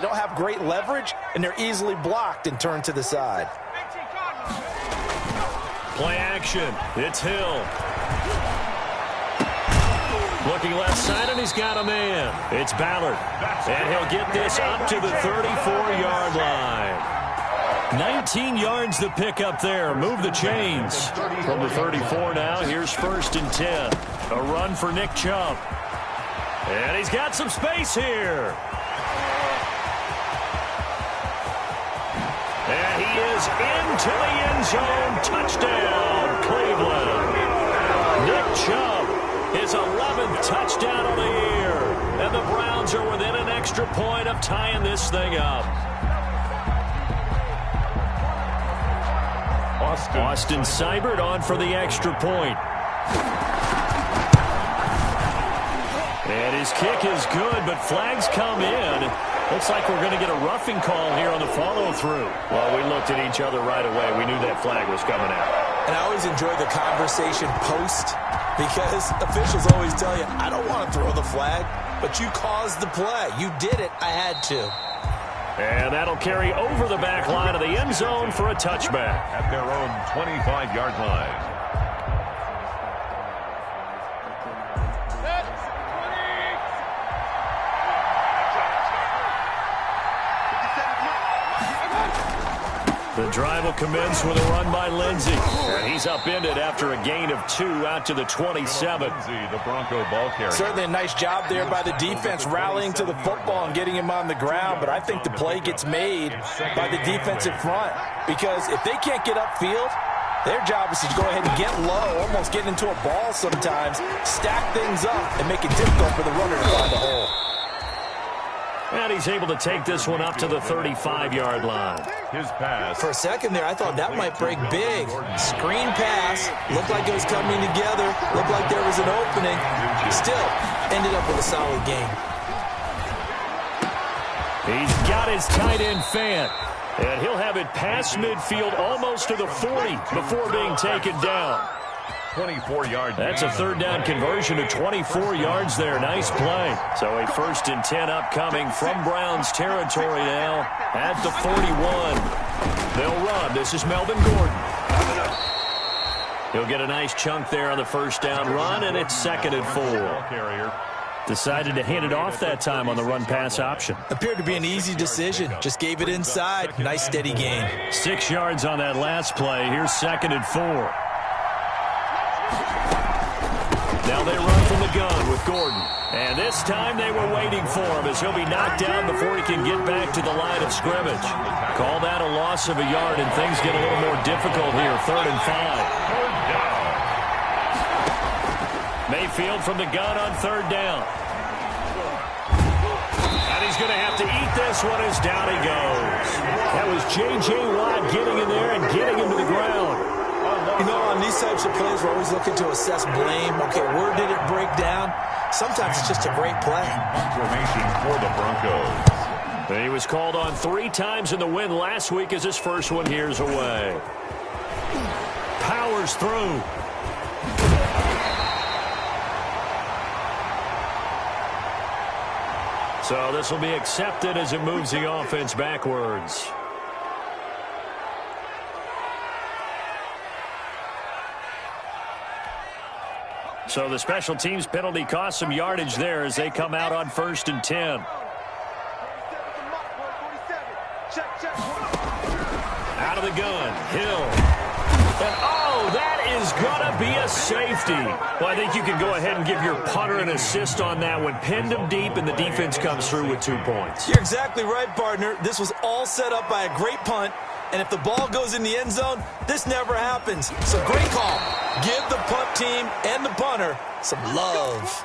They don't have great leverage, and they're easily blocked and turned to the side. Play action. It's Hill. Looking left side, and he's got a man. It's Ballard. And he'll get this up to the 34-yard line. 19 yards to pick up there. Move the chains. From the 34 now, here's 1st and 10. A run for Nick Chubb. And he's got some space here. And he is into the end zone. Touchdown, Cleveland. Nick Chubb, his 11th touchdown of the year. And the Browns are within an extra point of tying this thing up. Austin Seibert on for the extra point. And his kick is good, but flags come in. Looks like we're going to get a roughing call here on the follow-through. Well, we looked at each other right away. We knew that flag was coming out. And I always enjoy the conversation post because officials always tell you, I don't want to throw the flag, but you caused the play. You did it. I had to. And that'll carry over the back line of the end zone for a touchback. At their own 25-yard line. The drive will commence with a run by Lindsey. And he's upended after a gain of 2 out to the 27. Lindsey, the Bronco ball carrier. Certainly a nice job there by the defense rallying to the football and getting him on the ground. But I think the play gets made by the defensive front. Because if they can't get upfield, their job is to go ahead and get low, almost get into a ball sometimes, stack things up, and make it difficult for the runner to find a hole. And he's able to take this one up to the 35-yard line. His pass. For a second there, I thought that might break big. Screen pass. Looked like it was coming together. Looked like there was an opening. Still, ended up with a solid game. He's got his tight end Fant. And he'll have it past midfield almost to the 40 before being taken down. 24-yard. That's a third down conversion to 24 yards there. Nice play. So a 1st and 10 upcoming from Browns territory now at the 41. They'll run. This is Melvin Gordon. He'll get a nice chunk there on the 1st down run, and it's 2nd and 4. Decided to hand it off that time on the run-pass option. Appeared to be an easy decision. Just gave it inside. Nice steady gain. 6 yards on that last play. Here's 2nd and 4. Now they run from the gun with Gordon. And this time they were waiting for him as he'll be knocked down before he can get back to the line of scrimmage. Call that a loss of a yard, and things get a little more difficult here. 3rd and 5. Mayfield from the gun on 3rd down. And he's going to have to eat this one as down he goes. That was J.J. Watt getting in there and getting him to the ground. You know, on these types of plays, we're always looking to assess blame. Okay, where did it break down? Sometimes it's just a great play. Formation for the Broncos. He was called on 3 times in the win last week as his first one here's away. Powers through. So this will be accepted as it moves the offense backwards. So the special teams penalty cost some yardage there as they come out on 1st and 10. Out of the gun, Hill. And oh, that is going to be a safety. Well, I think you can go ahead and give your punter an assist on that one. Pinned him deep, and the defense comes through with 2 points. You're exactly right, partner. This was all set up by a great punt. And if the ball goes in the end zone, this never happens. So great call. Give the punt team and the punter some love.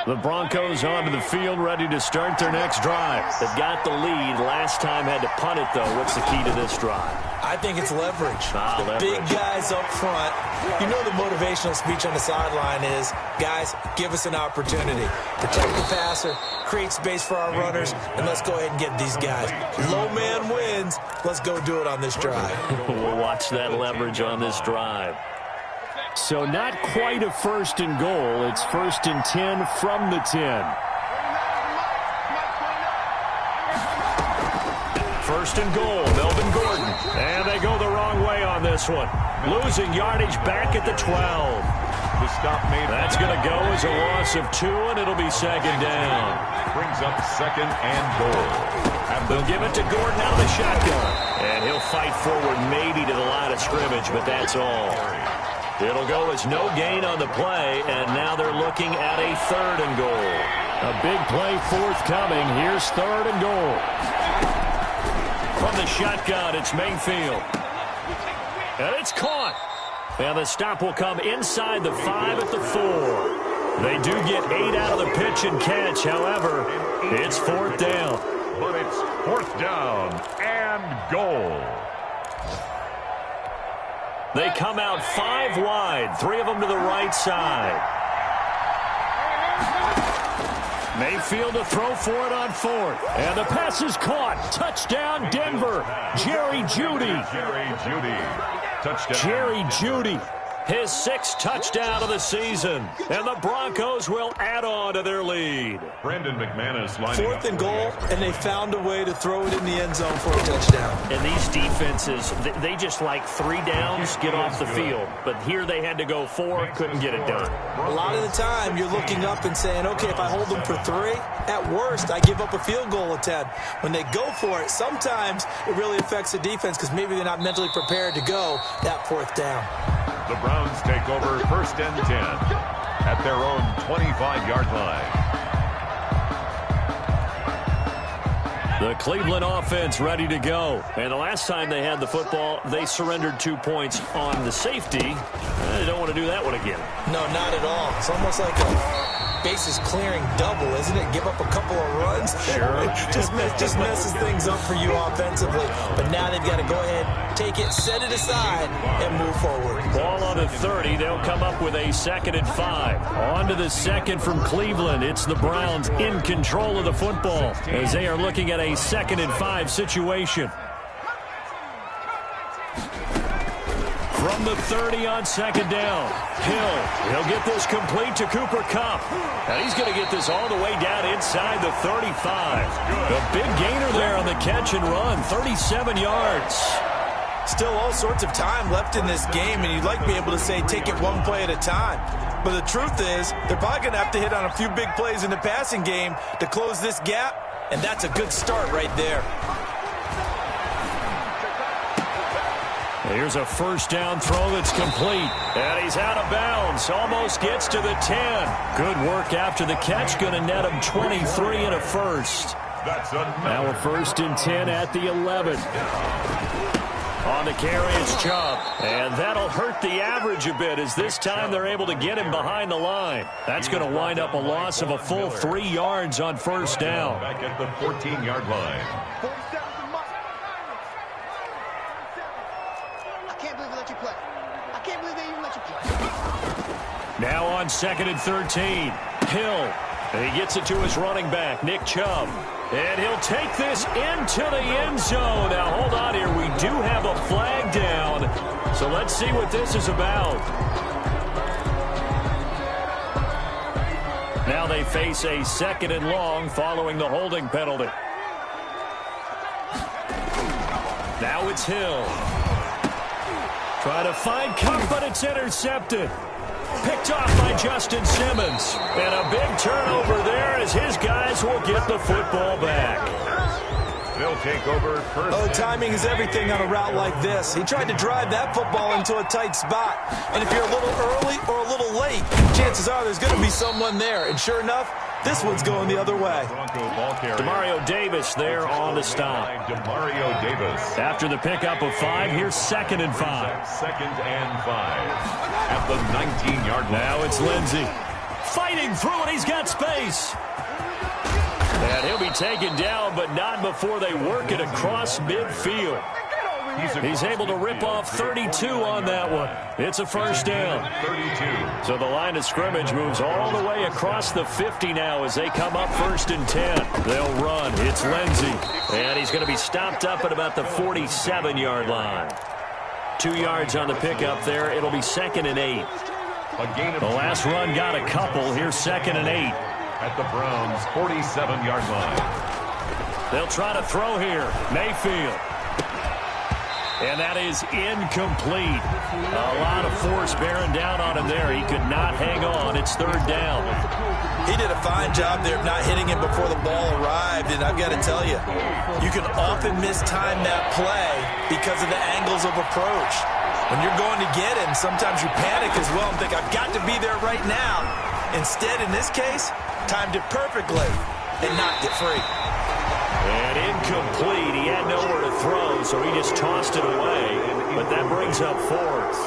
The Broncos onto the field, ready to start their next drive. They've got the lead. Last time had to punt it, though. What's the key to this drive? I think it's leverage. Leverage. Big guys up front. You know the motivational speech on the sideline is, guys, give us an opportunity. Protect the passer, create space for our runners, and let's go ahead and get these guys. Low man wins. Let's go do it on this drive. We'll watch that leverage on this drive. So not quite a 1st and goal. It's 1st and 10 from the 10. 1st and goal, Melvin Gordon. And they go the wrong way on this one. Losing yardage back at the 12. The stop made. That's going to go as a loss of 2, and it'll be 2nd down. Brings up 2nd and goal. They'll give it to Gordon out of the shotgun. And he'll fight forward maybe to the line of scrimmage, but that's all. It'll go as no gain on the play, and now they're looking at a 3rd and goal. A big play forthcoming. Here's 3rd and goal. From the shotgun, it's Mayfield. And it's caught. And the stop will come inside the 5 at the 4. They do get 8 out of the pitch and catch. However, it's 4th down. But it's 4th down and goal. They come out 5 wide, 3 of them to the right side. Mayfield to throw for it on 4th. And the pass is caught. Touchdown, Denver. Jerry Jeudy. Touchdown. Jerry Jeudy. His 6th touchdown of the season. And the Broncos will add on to their lead. Brandon McManus lining 4th and goal, and they found a way to throw it in the end zone for a touchdown. And these defenses, they just like 3 downs, get off the field. But here they had to go 4, couldn't get it done. A lot of the time, you're looking up and saying, okay, if I hold them for 3, at worst, I give up a field goal attempt. When they go for it, sometimes it really affects the defense because maybe they're not mentally prepared to go that 4th down. The Browns take over 1st and 10 at their own 25-yard line. The Cleveland offense ready to go. And the last time they had the football, they surrendered 2 points on the safety. They don't want to do that one again. No, not at all. It's almost like a bases clearing double, isn't it? Give up a couple of runs. Sure. just messes things up for you offensively. But now they've got to go ahead, take it, set it aside, and move forward. Ball on the 30. They'll come up with a 2nd and 5. On to the 2nd from Cleveland. It's the Browns in control of the football as they are looking at a 2nd and 5 situation. From the 30 on 2nd down. He'll get this complete to Cooper Kupp. And he's going to get this all the way down inside the 35. A big gainer there on the catch and run, 37 yards. Still all sorts of time left in this game, and you'd like to be able to say take it one play at a time. But the truth is, they're probably going to have to hit on a few big plays in the passing game to close this gap, and that's a good start right there. Here's a 1st down throw that's complete. And he's out of bounds. Almost gets to the 10. Good work after the catch. Going to net him 23 and a 1st. Now a 1st and 10 at the 11. On the carry, it's Chubb. And that'll hurt the average a bit as this time they're able to get him behind the line. That's going to wind up a loss of a full 3 yards on 1st down. Back at the 14-yard line. Now on 2nd and 13. Hill. And he gets it to his running back, Nick Chubb. And he'll take this into the end zone. Now, hold on here. We do have a flag down. So let's see what this is about. Now they face a 2nd and long following the holding penalty. Now it's Hill. Try to find Kupp, but it's intercepted. Picked off by Justin Simmons. And a big turnover there as his guys will get the football back. They'll take over 1st. Oh, timing is everything on a route like this. He tried to drive that football into a tight spot. And if you're a little early or a little late, chances are there's going to be someone there. And sure enough, this one's going the other way. Demario Davis there on the stop. Demario Davis. After the pickup of 5, here's 2nd and 5. 2nd and 5 at the 19-yard line. Now it's Lindsey. Fight Speeding through it. He's got space. And he'll be taken down, but not before they work it across midfield. He's able to rip off 32 on that one. It's a first down. 32. So the line of scrimmage moves all the way across the 50 now as they come up 1st and 10. They'll run. It's Lindsey. And he's going to be stopped up at about the 47-yard line. 2 yards on the pickup there. It'll be 2nd and 8. The last run got a couple. Here's 2nd and 8. At the Browns' 47-yard line. They'll try to throw here. Mayfield. And that is incomplete. A lot of force bearing down on him there. He could not hang on. It's 3rd down. He did a fine job there of not hitting him before the ball arrived, and I've got to tell you, you can often mistime that play because of the angles of approach. When you're going to get him, sometimes you panic as well and think, I've got to be there right now. Instead, in this case, timed it perfectly and knocked it free. And incomplete. He had nowhere to throw, so he just tossed it away. But that brings up 4th.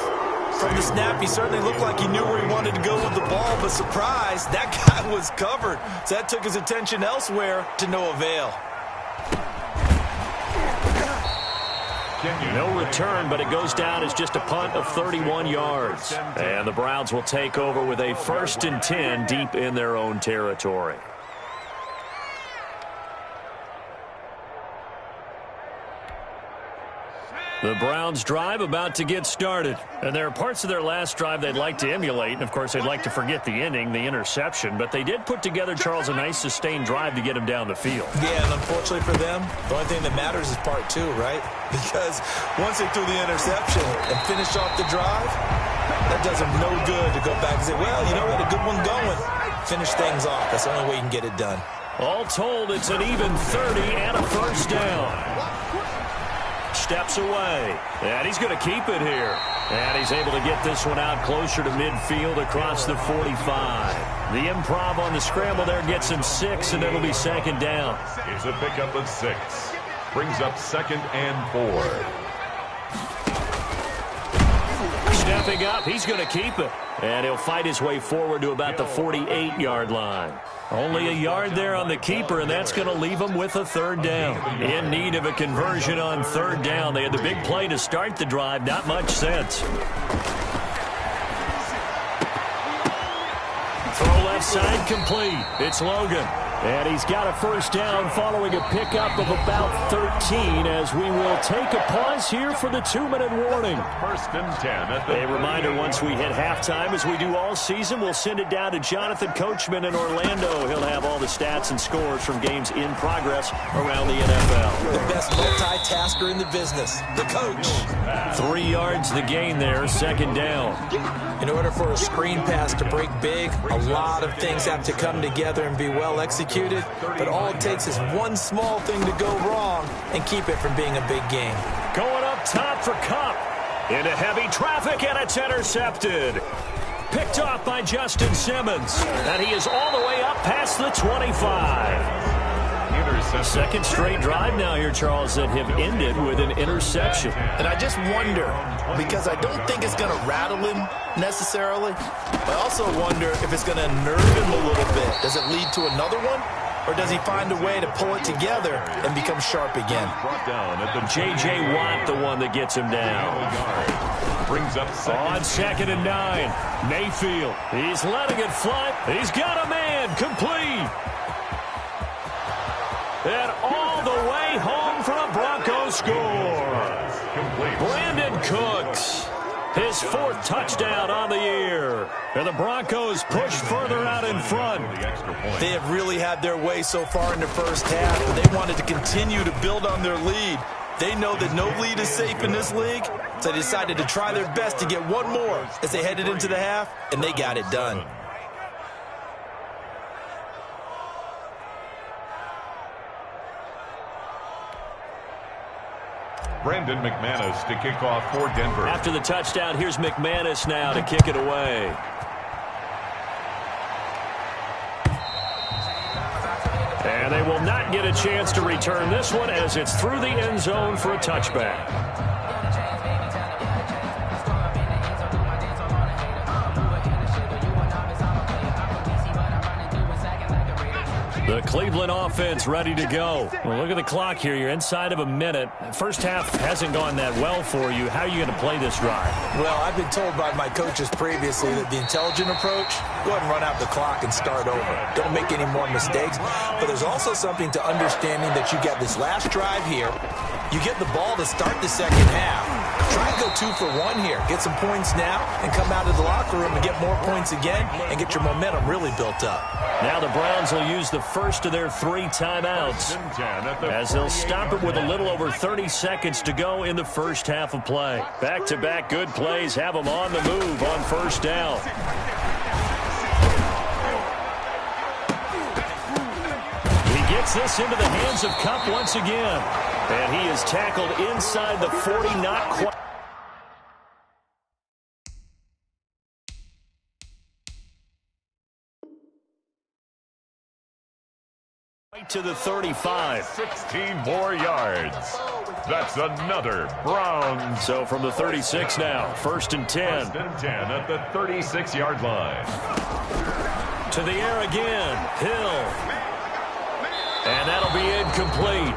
From the snap, he certainly looked like he knew where he wanted to go with the ball, but surprise, that guy was covered. So that took his attention elsewhere to no avail. No return, but it goes down as just a punt of 31 yards. And the Browns will take over with a 1st and 10 deep in their own territory. The Browns drive about to get started. And there are parts of their last drive they'd like to emulate. And, of course, they'd like to forget the ending, the interception. But they did put together, Charles, a nice sustained drive to get him down the field. Yeah, and unfortunately for them, the only thing that matters is part 2, right? Because once they threw the interception and finished off the drive, that does them no good to go back and say, well, you know what, a good one going. Finish things off. That's the only way you can get it done. All told, it's an even 30 and a first down. Steps away, and he's going to keep it here. And he's able to get this one out closer to midfield across the 45. The improv on the scramble there gets him 6, and it'll be 2nd down. It's a pickup of 6. Brings up 2nd and 4. Stepping up, he's going to keep it. And he'll fight his way forward to about the 48-yard line. Only a yard there on the keeper, and that's going to leave him with a 3rd down. In need of a conversion on 3rd down. They had the big play to start the drive. Not much sense. Throw left side complete. It's Logan. And he's got a first down following a pickup of about 13 as we will take a pause here for the 2-minute warning. 1st and 10. A reminder, once we hit halftime, as we do all season, we'll send it down to Jonathan Coachman in Orlando. He'll have all the stats and scores from games in progress around the NFL. The best multitasker in the business, the coach. 3 yards the gain there, 2nd down. In order for a screen pass to break big, a lot of things have to come together and be well executed. But all it takes is one small thing to go wrong and keep it from being a big game. Going up top for Kupp. Into heavy traffic, and it's intercepted. Picked off by Justin Simmons. And he is all the way up past the 25. Second straight drive now here, Charles, that have ended with an interception. And I just wonder, because I don't think it's going to rattle him necessarily, but I also wonder if it's going to nerve him a little bit. Does it lead to another one? Or does he find a way to pull it together and become sharp again? J.J. Watt, the one that gets him down. Brings up on 2nd and 9. Mayfield, he's letting it fly. He's got a man, complete. And all the way home for a Broncos score. Brandon Cooks, his 4th touchdown on the year. And the Broncos push further out in front. They have really had their way so far in the first half, but they wanted to continue to build on their lead. They know that no lead is safe in this league, so they decided to try their best to get one more as they headed into the half, and they got it done. Brandon McManus to kick off for Denver. After the touchdown, here's McManus now to kick it away. And they will not get a chance to return this one as it's through the end zone for a touchback. The Cleveland offense ready to go. Well, look at the clock here. You're inside of a minute. First half hasn't gone that well for you. How are you going to play this drive? Well, I've been told by my coaches previously that the intelligent approach, go ahead and run out the clock and start over. Don't make any more mistakes. But there's also something to understanding that you got this last drive here. You get the ball to start the second half. Try and go 2 for 1 here. Get some points now and come out of the locker room and get more points again and get your momentum really built up. Now the Browns will use the first of their 3 timeouts as they'll stop it with a little over 30 seconds to go in the first half of play. Back-to-back good plays have them on the move on first down. He gets this into the hands of Kupp once again. And he is tackled inside the 40, not quite. To the 35. 16 more yards. That's another Browns. So from the 36 now, 1st and 10. 1st and 10 at the 36-yard line. To the air again. Hill. And that'll be incomplete.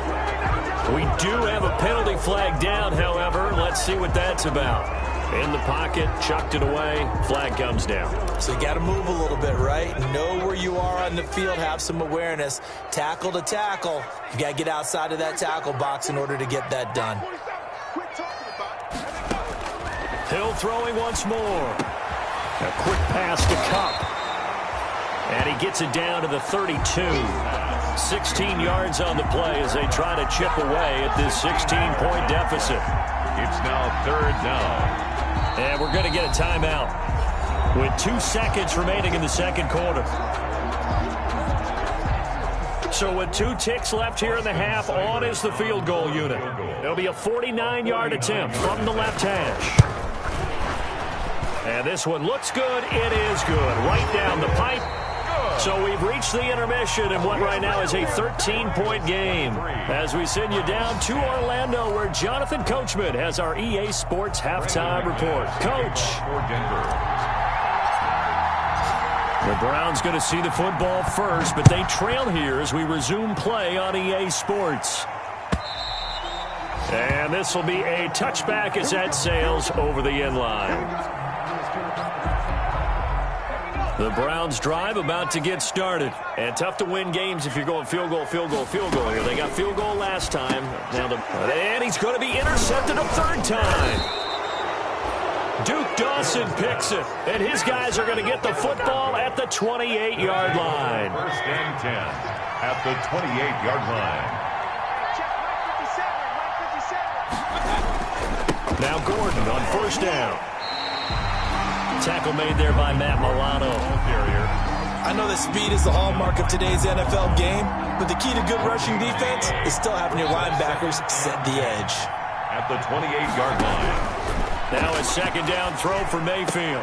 We do have a penalty flag down, however. Let's see what that's about. In the pocket, chucked it away, flag comes down. So you got to move a little bit, right? Know where you are on the field, have some awareness. Tackle to tackle. You got to get outside of that tackle box in order to get that done. Hill throwing once more. A quick pass to Kupp. And he gets it down to the 32. 16 yards on the play as they try to chip away at this 16-point deficit. It's now 3rd down. And we're going to get a timeout with 2 seconds remaining in the second quarter. So with 2 ticks left here in the half, on is the field goal unit. It'll be a 49-yard attempt from the left hash. And this one looks good. It is good. Right down the pipe. So we've reached the intermission in what right now is a 13-point game as we send you down to Orlando where Jonathan Coachman has our EA Sports halftime report. Coach. The Browns going to see the football first, but they trail here as we resume play on EA Sports. And this will be a touchback as that sails over the end line. The Browns drive about to get started. And tough to win games if you're going field goal, field goal, field goal here. They got field goal last time. And he's going to be intercepted a 3rd time. Duke Dawson picks it. And his guys are going to get the football at the 28-yard line. 1st and 10 at the 28-yard line. Now Gordon on 1st down. Tackle made there by Matt Milano. I know that speed is the hallmark of today's NFL game, but the key to good rushing defense is still having your linebackers set the edge. At the 28-yard line. Now a 2nd down throw for Mayfield.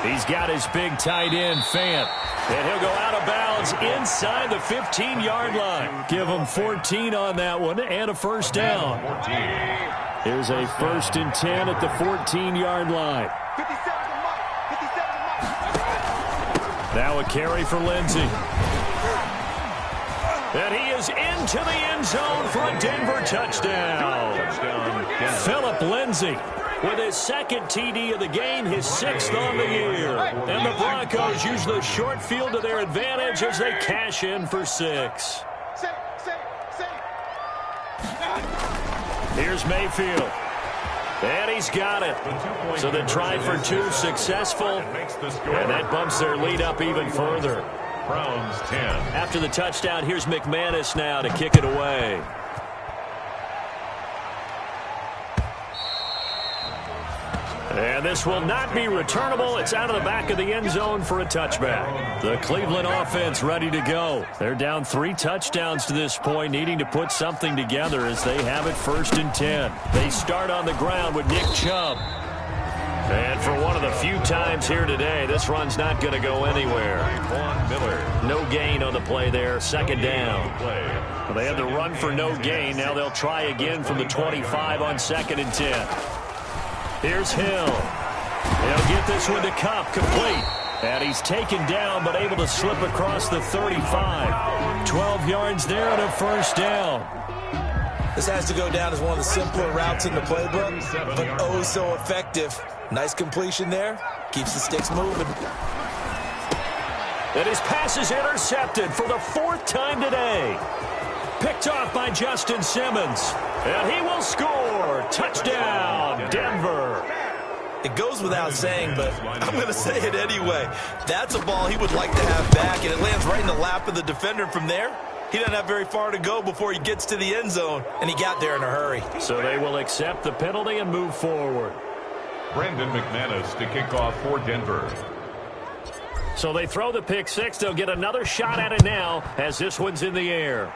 He's got his big tight end, Fant. And he'll go out of bounds inside the 15-yard line. Give him 14 on that one and a 1st down. 14. Here's a 1st and 10 at the 14-yard line. Now a carry for Lindsey. And he is into the end zone for a Denver touchdown. Phillip Lindsey with his 2nd TD of the game, his 6th on the year. And the Broncos use the short field to their advantage as they cash in for 6. Here's Mayfield. And he's got it. So the try for 2 successful. And that bumps their lead up even further. Browns 10. After the touchdown, here's McManus now to kick it away. And this will not be returnable. It's out of the back of the end zone for a touchback. The Cleveland offense ready to go. They're down 3 touchdowns to this point, needing to put something together as they have it 1st and 10. They start on the ground with Nick Chubb. And for one of the few times here today, this run's not going to go anywhere. No gain on the play there, 2nd down. Well, they had the run for no gain. Now they'll try again from the 25 on 2nd and 10. Here's Hill. He'll get this one to Kupp, complete. And he's taken down, but able to slip across the 35. 12 yards there and a first down. This has to go down as one of the simpler routes in the playbook, but oh so effective. Nice completion there. Keeps the sticks moving. And his pass is intercepted for the 4th time today. Picked off by Justin Simmons. And he will score. Touchdown, Denver. It goes without saying, but I'm going to say it anyway. That's a ball he would like to have back, and it lands right in the lap of the defender. From there, he doesn't have very far to go before he gets to the end zone, and he got there in a hurry. So they will accept the penalty and move forward. Brandon McManus to kick off for Denver. So they throw the pick six. They'll get another shot at it now as this one's in the air.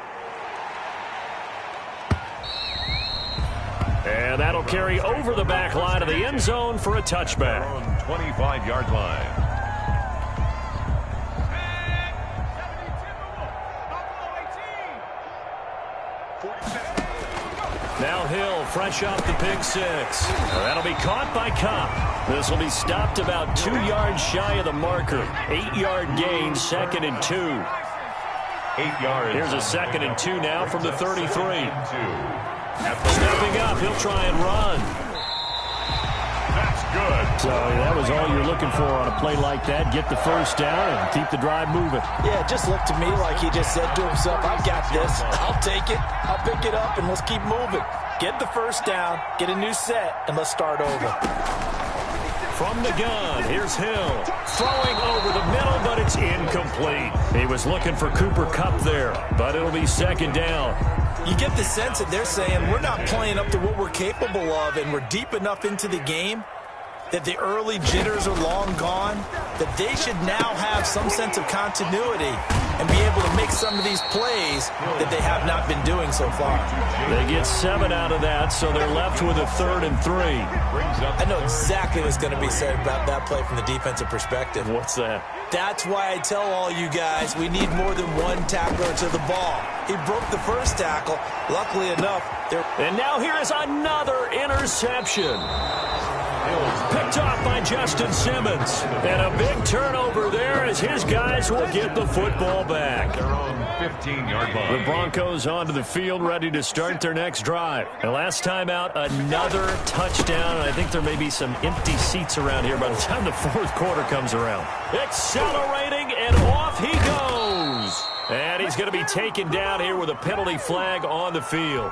And that'll carry over the back line of the end zone for a touchback. 25-yard line. Now Hill, fresh off the pick six. That'll be caught by Cobb. This will be stopped about 2 yards shy of the marker. 8-yard gain, 2nd and 2. 8 yards. Here's a 2nd and 2 now from the 33. Stepping up, he'll try and run. That's good. So that was all you're looking for on a play like that. Get the first down and keep the drive moving. Yeah, it just looked to me like he just said to himself, I've got this. I'll take it. I'll pick it up, and let's keep moving. Get the first down, get a new set, and let's start over. From the gun, here's Hill. Throwing over the middle, but it's incomplete. He was looking for Cooper Kupp there, but it'll be 2nd down. You get the sense that they're saying we're not playing up to what we're capable of, and we're deep enough into the game that the early jitters are long gone, that they should now have some sense of continuity and be able to make some of these plays that they have not been doing so far. They get 7 out of that, so they're left with a 3rd and 3. I know exactly what's going to be said about that play from the defensive perspective. What's that? That's why I tell all you guys we need more than one tackler to the ball. He broke the first tackle. Luckily enough, they're... And now here is another interception. Picked off by Justin Simmons. And a big turnover there as his guys will get the football back. Their own 15-yard line. The Broncos onto the field ready to start their next drive. And last time out, another touchdown. And I think there may be some empty seats around here by the time the 4th quarter comes around. Accelerating, and off he goes. And he's going to be taken down here with a penalty flag on the field.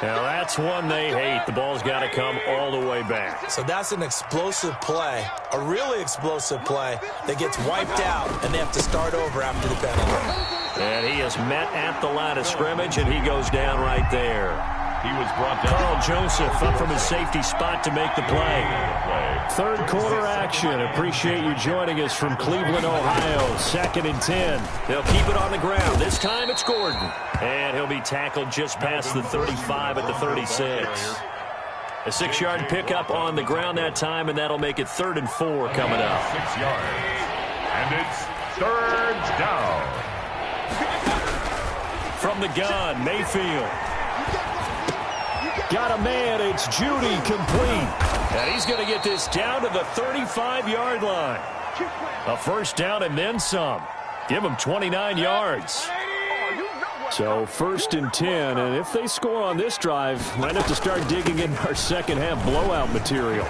Now, that's one they hate. The ball's got to come all the way back. So that's an explosive play, a really explosive play that gets wiped out, and they have to start over after the penalty. And he is met at the line of scrimmage, and he goes down right there. He was brought down. Carl Joseph up from his safety spot to make the play. 3rd quarter action. Appreciate you joining us from Cleveland, Ohio. 2nd and 10. They'll keep it on the ground. This time it's Gordon. And he'll be tackled just past the 35 at the 36. A 6-yard pickup on the ground that time, and that'll make it 3rd and 4 coming up. 6 yards. And it's 3rd down. From the gun, Mayfield. Got a man, it's Judy, complete. And he's going to get this down to the 35-yard line. A first down and then some. Give him 29 yards. So 1st and 10, and if they score on this drive, might have to start digging in our second-half blowout material.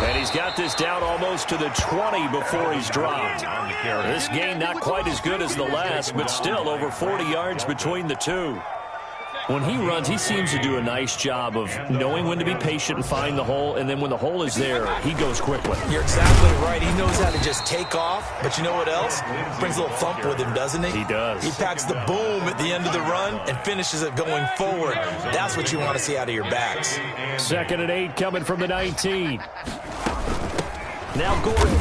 And he's got this down almost to the 20 before he's dropped. This game not quite as good as the last, but still over 40 yards between the two. When he runs, he seems to do a nice job of knowing when to be patient and find the hole, and then when the hole is there, he goes quickly. You're exactly right. He knows how to just take off, but you know what else? Brings a little thump with him, doesn't he? He does. He packs the boom at the end of the run and finishes it going forward. That's what you want to see out of your backs. 2nd and 8 coming from the 19. Now Gordon.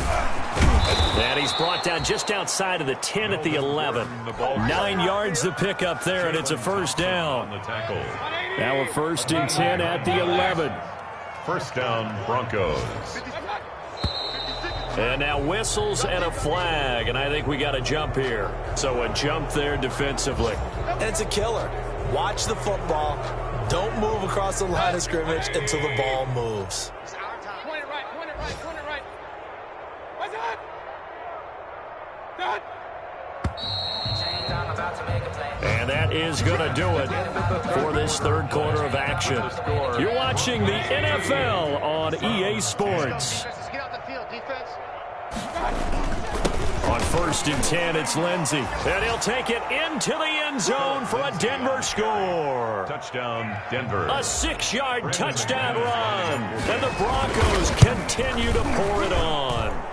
And he's brought down just outside of the 10 at the 11. 9 yards the pickup there, and it's a first down. Now a 1st and 10 at the 11. First down, Broncos. And now whistles and a flag, and I think we got a jump here. So a jump there defensively. And it's a killer. Watch the football. Don't move across the line of scrimmage until the ball moves. that is going to do it for this third quarter of action. You're watching the NFL on EA Sports. On 1st and 10, it's Lindsey. And he'll take it into the end zone for a Denver score. Touchdown, Denver. A 6-yard touchdown run. And the Broncos continue to pour it on.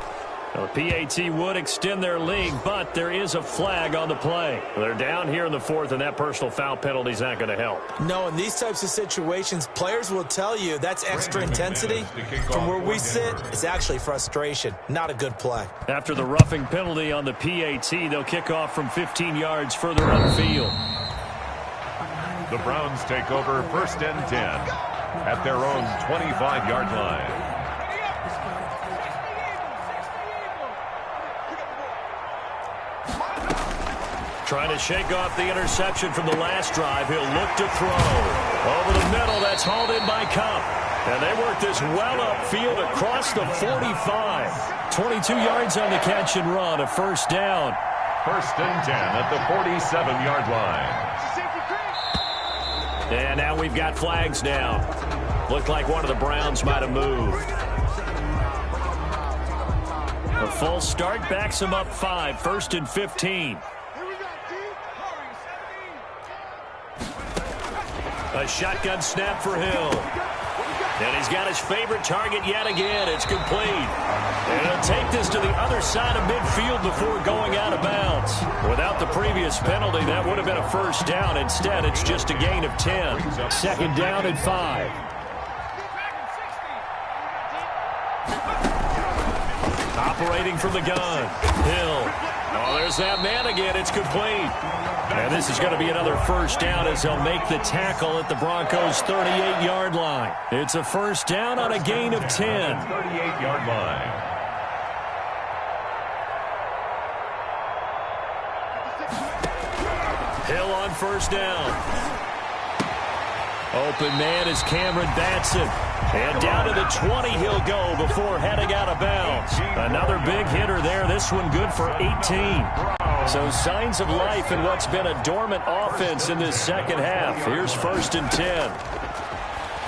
Well, the PAT would extend their lead, but there is a flag on the play. They're down here in the 4th, and that personal foul penalty is not going to help. No, in these types of situations, players will tell you that's extra intensity. From where we sit, it's actually frustration. Not a good play. After the roughing penalty on the PAT, they'll kick off from 15 yards further upfield. The Browns take over 1st and 10 at their own 25-yard line. Trying to shake off the interception from the last drive. He'll look to throw. Over the middle, that's hauled in by Cup. And they work this well upfield across the 45. 22 yards on the catch and run, a first down. 1st and 10 at the 47-yard line. And now we've got flags down. Looked like one of the Browns might have moved. A full start backs him up 5, 1st and 15. A shotgun snap for Hill. And he's got his favorite target yet again. It's complete. And he'll take this to the other side of midfield before going out of bounds. Without the previous penalty, that would have been a first down. Instead, it's just a gain of 10. 2nd down and 5. Operating from the gun. Hill. Oh, there's that man again. It's complete. And this is going to be another first down as they'll make the tackle at the Broncos' 38-yard line. It's a first down on a gain of 10. 38-yard line. Hill on first down. Open man is Cameron Batson. And down to the 20 he'll go before heading out of bounds. Another big hitter there. This one good for 18. So signs of life in what's been a dormant offense in this second half. Here's 1st and 10.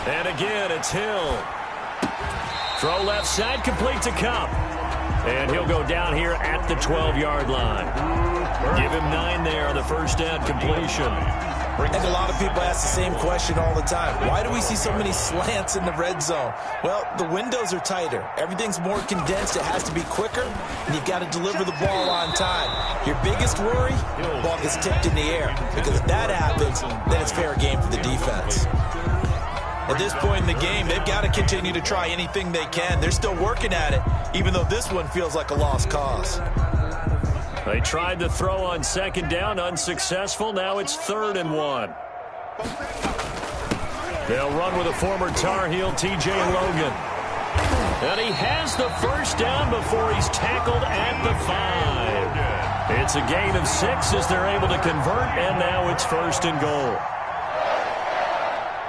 And again, it's Hill. Throw left side, complete to Cup. And he'll go down here at the 12-yard line. Give him 9 there on the first down completion. And a lot of people ask the same question all the time. Why do we see so many slants in the red zone? Well, the windows are tighter. Everything's more condensed. It has to be quicker, and you've got to deliver the ball on time. Your biggest worry, the ball gets tipped in the air. Because if that happens, then it's fair game for the defense. At this point in the game, they've got to continue to try anything they can. They're still working at it, even though this one feels like a lost cause. They tried to throw on 2nd down, unsuccessful. Now it's 3rd and 1. They'll run with a former Tar Heel, T.J. Logan. And he has the first down before he's tackled at the 5. It's a gain of 6 as they're able to convert, and now it's 1st and goal.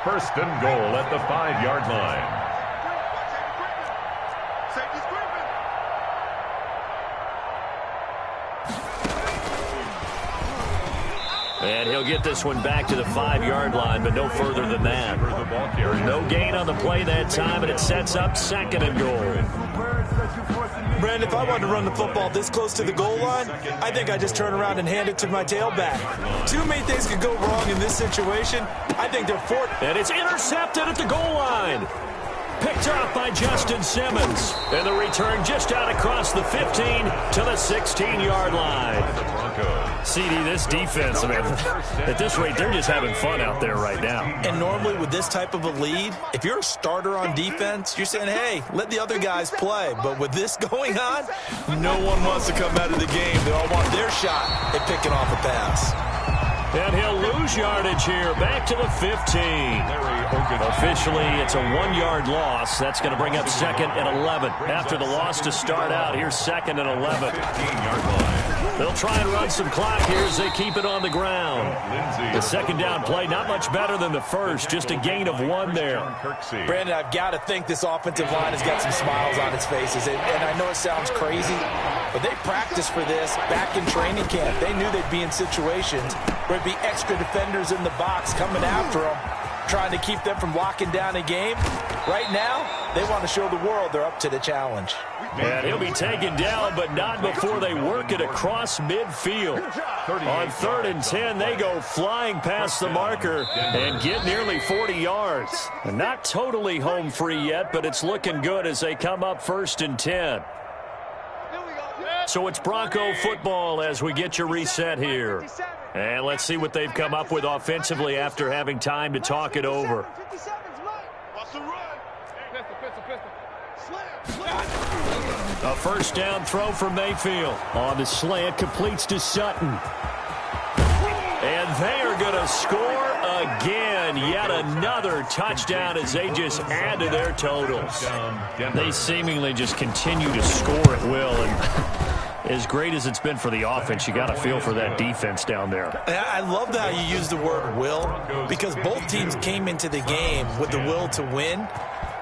1st and goal at the 5-yard line. And he'll get this one back to the 5-yard line, but no further than that. No gain on the play that time, and it sets up 2nd and goal. Brandon, if I wanted to run the football this close to the goal line, I think I just turn around and hand it to my tailback. Too many things could go wrong in this situation. I think they're fourth. And it's intercepted at the goal line. Picked off by Justin Simmons. And the return just out across the 15 to the 16-yard line. CD, this defense, I mean, at this rate, they're just having fun out there right now. And normally with this type of a lead, if you're a starter on defense, you're saying, hey, let the other guys play. But with this going on, no one wants to come out of the game. They all want their shot at picking off a pass. And he'll lose yardage here, back to the 15. Officially, it's a 1-yard loss. That's going to bring up 2nd and 11. After the loss to start out, here's 2nd and 11. 15-yard line. They'll try and run some clock here as they keep it on the ground. The 2nd down play, not much better than the first, just a gain of 1 there. Brandon, I've got to think this offensive line has got some smiles on its faces. And I know it sounds crazy, But they practiced for this back in training camp. They knew they'd be in situations where there'd be extra defenders in the box coming after them, trying to keep them from locking down a game. Right now, they want to show the world they're up to the challenge. And he'll be taken down, but not before they work it across midfield. On 3rd and 10, they go flying past the marker and get nearly 40 yards. And not totally home free yet, but it's looking good as they come up 1st and 10. So it's Bronco football as we get your reset here. And let's see what they've come up with offensively after having time to talk it over. A 1st down throw for Mayfield. On the slant, completes to Sutton. And they are going to score again. Yet another touchdown as they just add to their totals. They seemingly just continue to score at will. And as great as it's been for the offense, you got to feel for that defense down there. I love how you use the word will, because both teams came into the game with the will to win.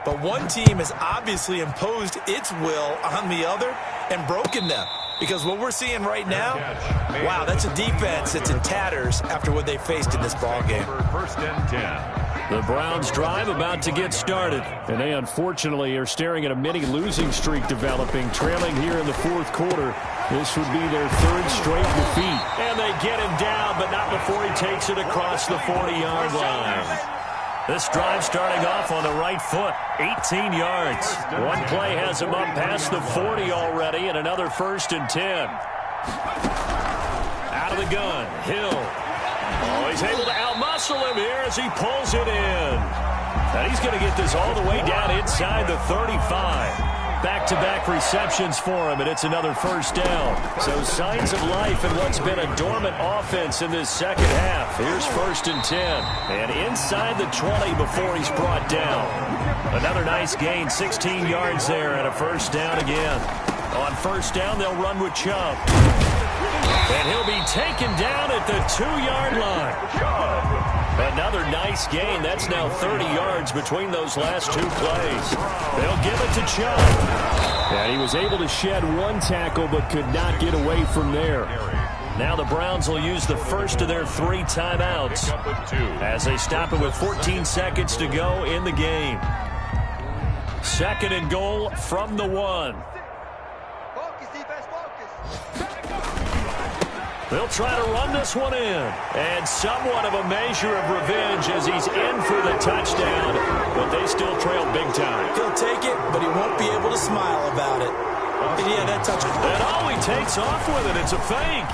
But one team has obviously imposed its will on the other and broken them. Because what we're seeing right now, wow, that's a defense that's in tatters after what they faced in this ballgame. 1st and 10. The Browns drive about to get started. And they unfortunately are staring at a mini losing streak developing, trailing here in the 4th quarter. This would be their 3rd straight defeat. And they get him down, but not before he takes it across the 40-yard line. This drive starting off on the right foot, 18 yards. One play has him up past the 40 already, and another 1st and 10. Out of the gun, Hill. Oh, he's able to outmuscle him here as he pulls it in. And he's going to get this all the way down inside the 35. Back-to-back receptions for him, and it's another 1st down. So signs of life in what's been a dormant offense in this second half. Here's 1st and 10. And inside the 20 before he's brought down. Another nice gain, 16 yards there, and a 1st down again. On 1st down, they'll run with Chubb. And he'll be taken down at the 2-yard line. Another nice gain. That's now 30 yards between those last 2 plays. They'll give it to Chubb. And he was able to shed 1 tackle but could not get away from there. Now the Browns will use the 1st of their 3 timeouts as they stop it with 14 seconds to go in the game. 2nd and goal from the 1. They'll try to run this one in. And somewhat of a measure of revenge as he's in for the touchdown. But they still trail big time. He'll take it, but he won't be able to smile about it. And yeah, that touchdown. And oh, he takes off with it. It's a fake.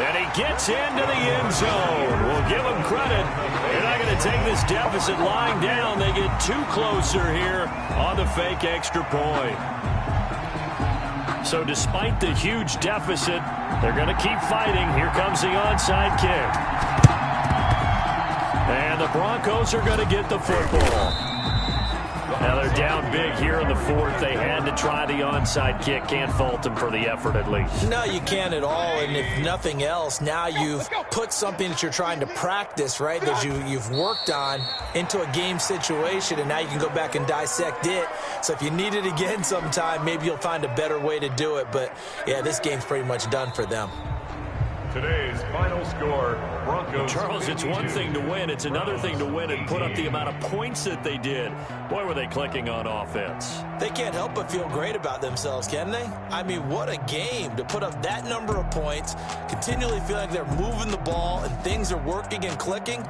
And he gets into the end zone. We'll give him credit. They're not going to take this deficit lying down. They get 2 closer here on the fake extra point. So despite the huge deficit, they're going to keep fighting. Here comes the onside kick. And the Broncos are going to get the football. Now they're down big here in the 4th. They had to try the onside kick. Can't fault them for the effort at least. No, you can't at all. And if nothing else, now you've put something that you're trying to practice, right, that you've worked on into a game situation, and now you can go back and dissect it. So if you need it again sometime, maybe you'll find a better way to do it. But, yeah, this game's pretty much done for them. Today's final score, Broncos. Charles, it's one thing to win. It's another thing to win and put up the amount of points that they did. Boy, were they clicking on offense. They can't help but feel great about themselves, can they? I mean, what a game to put up that number of points, continually feel like they're moving the ball and things are working and clicking.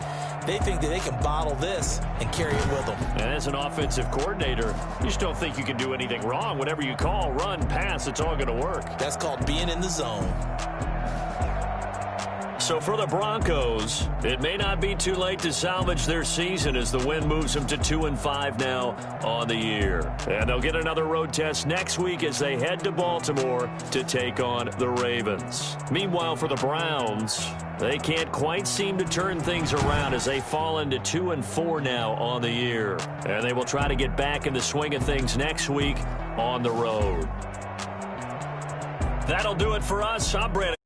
They think that they can bottle this and carry it with them. And as an offensive coordinator, you just don't think you can do anything wrong. Whatever you call, run, pass, it's all going to work. That's called being in the zone. So for the Broncos, it may not be too late to salvage their season as the win moves them to 2-5 now on the year. And they'll get another road test next week as they head to Baltimore to take on the Ravens. Meanwhile, for the Browns, they can't quite seem to turn things around as they fall into 2-4 now on the year. And they will try to get back in the swing of things next week on the road. That'll do it for us. I'm Brandon.